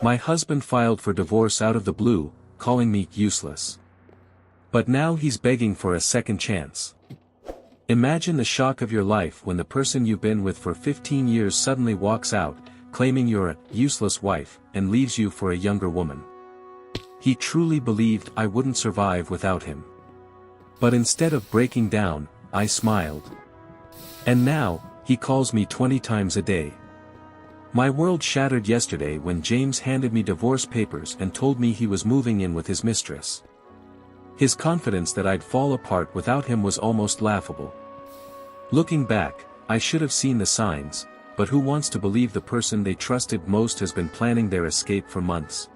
My husband filed for divorce out of the blue, calling me useless. But now he's begging for a second chance. Imagine the shock of your life when the person you've been with for 15 years suddenly walks out, claiming you're a useless wife, and leaves you for a younger woman. He truly believed I wouldn't survive without him. But instead of breaking down, I smiled. And now, he calls me 20 times a day. My world shattered yesterday when James handed me divorce papers and told me he was moving in with his mistress. His confidence that I'd fall apart without him was almost laughable. Looking back, I should have seen the signs, but who wants to believe the person they trusted most has been planning their escape for months?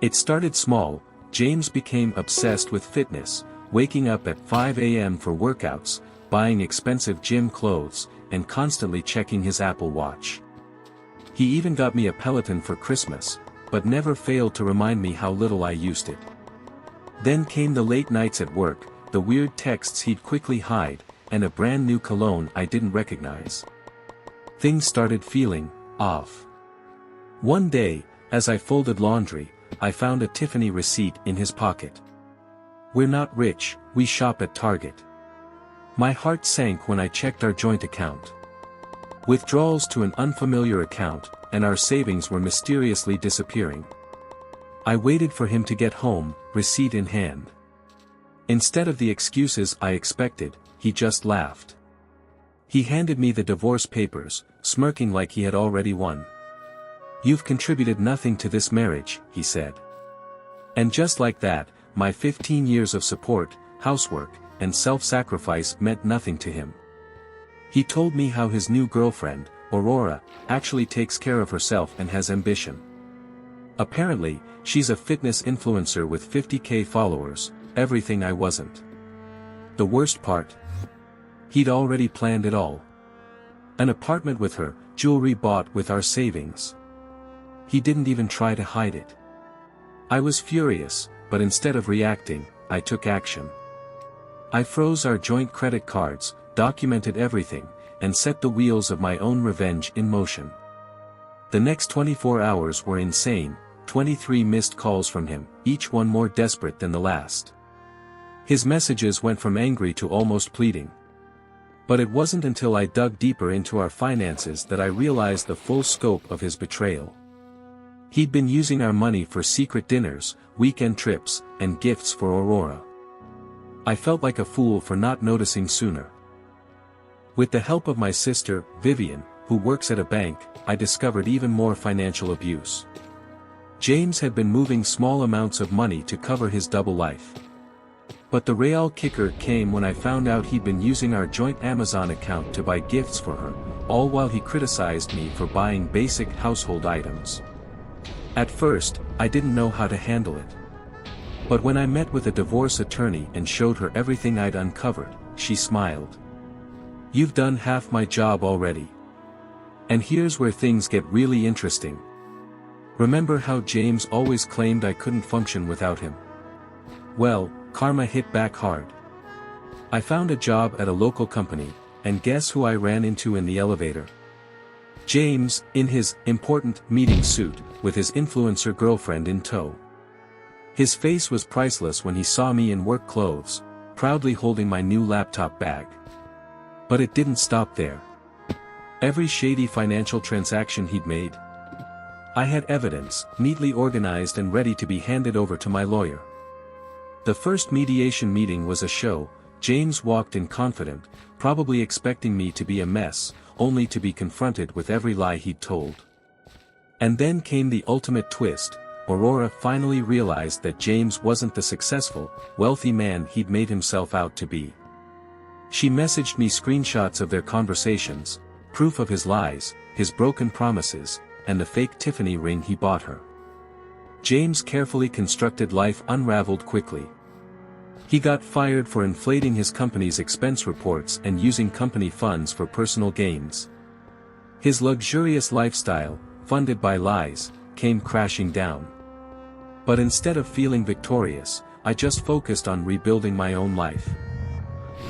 It started small. James became obsessed with fitness, waking up at 5 a.m. for workouts, buying expensive gym clothes, and constantly checking his Apple Watch. He even got me a Peloton for Christmas, but never failed to remind me how little I used it. Then came the late nights at work, the weird texts he'd quickly hide, and a brand new cologne I didn't recognize. Things started feeling off. One day, as I folded laundry, I found a Tiffany receipt in his pocket. "We're not rich, we shop at Target." My heart sank when I checked our joint account. Withdrawals to an unfamiliar account, and our savings were mysteriously disappearing. I waited for him to get home, receipt in hand. Instead of the excuses I expected, he just laughed. He handed me the divorce papers, smirking like he had already won. "You've contributed nothing to this marriage," he said. And just like that, my 15 years of support, housework, and self-sacrifice meant nothing to him. He told me how his new girlfriend, Aurora, actually takes care of herself and has ambition. Apparently, she's a fitness influencer with 50K followers, everything I wasn't. The worst part? He'd already planned it all. An apartment with her, jewelry bought with our savings. He didn't even try to hide it. I was furious, but instead of reacting, I took action. I froze our joint credit cards, documented everything, and set the wheels of my own revenge in motion. The next 24 hours were insane. 23 missed calls from him, each one more desperate than the last. His messages went from angry to almost pleading. But it wasn't until I dug deeper into our finances that I realized the full scope of his betrayal. He'd been using our money for secret dinners, weekend trips, and gifts for Aurora. I felt like a fool for not noticing sooner. With the help of my sister, Vivian, who works at a bank, I discovered even more financial abuse. James had been moving small amounts of money to cover his double life. But the real kicker came when I found out he'd been using our joint Amazon account to buy gifts for her, all while he criticized me for buying basic household items. At first, I didn't know how to handle it. But when I met with a divorce attorney and showed her everything I'd uncovered, she smiled. "You've done half my job already. And here's where things get really interesting. Remember how James always claimed I couldn't function without him? Well, karma hit back hard. I found a job at a local company, and guess who I ran into in the elevator? James, in his important meeting suit, with his influencer girlfriend in tow. His face was priceless when he saw me in work clothes, proudly holding my new laptop bag. But it didn't stop there. Every shady financial transaction he'd made, I had evidence, neatly organized and ready to be handed over to my lawyer. The first mediation meeting was a show. James walked in confident, probably expecting me to be a mess, only to be confronted with every lie he'd told. And then came the ultimate twist. Aurora finally realized that James wasn't the successful, wealthy man he'd made himself out to be. She messaged me screenshots of their conversations, proof of his lies, his broken promises, and the fake Tiffany ring he bought her. James' carefully constructed life unraveled quickly. He got fired for inflating his company's expense reports and using company funds for personal gains. His luxurious lifestyle, funded by lies, came crashing down. But instead of feeling victorious, I just focused on rebuilding my own life.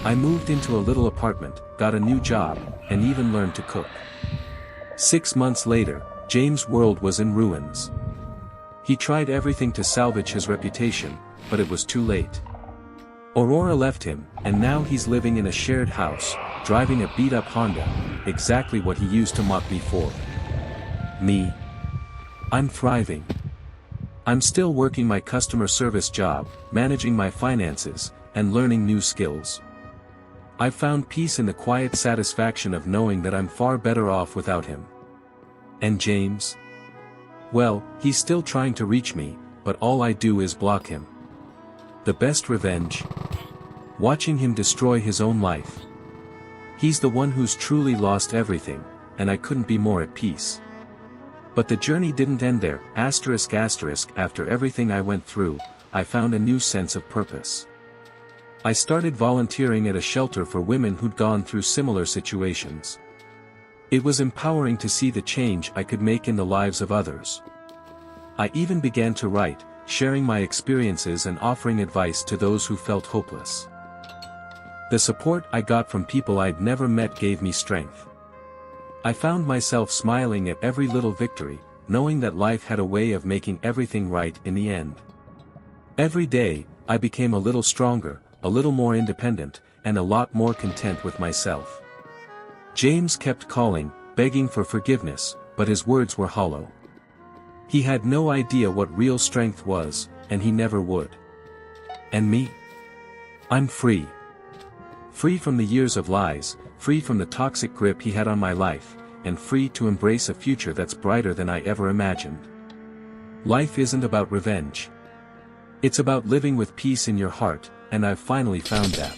I moved into a little apartment, got a new job, and even learned to cook. 6 months later, James' world was in ruins. He tried everything to salvage his reputation, but it was too late. Aurora left him, and now he's living in a shared house, driving a beat-up Honda, exactly what he used to mock before. Me? I'm thriving. I'm still working my customer service job, managing my finances, and learning new skills. I've found peace in the quiet satisfaction of knowing that I'm far better off without him. And James? Well, he's still trying to reach me, but all I do is block him. The best revenge? Watching him destroy his own life. He's the one who's truly lost everything, and I couldn't be more at peace. But the journey didn't end there. ****, after everything I went through, I found a new sense of purpose. I started volunteering at a shelter for women who'd gone through similar situations. It was empowering to see the change I could make in the lives of others. I even began to write, sharing my experiences and offering advice to those who felt hopeless. The support I got from people I'd never met gave me strength. I found myself smiling at every little victory, knowing that life had a way of making everything right in the end. Every day, I became a little stronger, a little more independent, and a lot more content with myself. James kept calling, begging for forgiveness, but his words were hollow. He had no idea what real strength was, and he never would. And me? I'm free. Free from the years of lies, free from the toxic grip he had on my life, and free to embrace a future that's brighter than I ever imagined. Life isn't about revenge. It's about living with peace in your heart, and I've finally found that.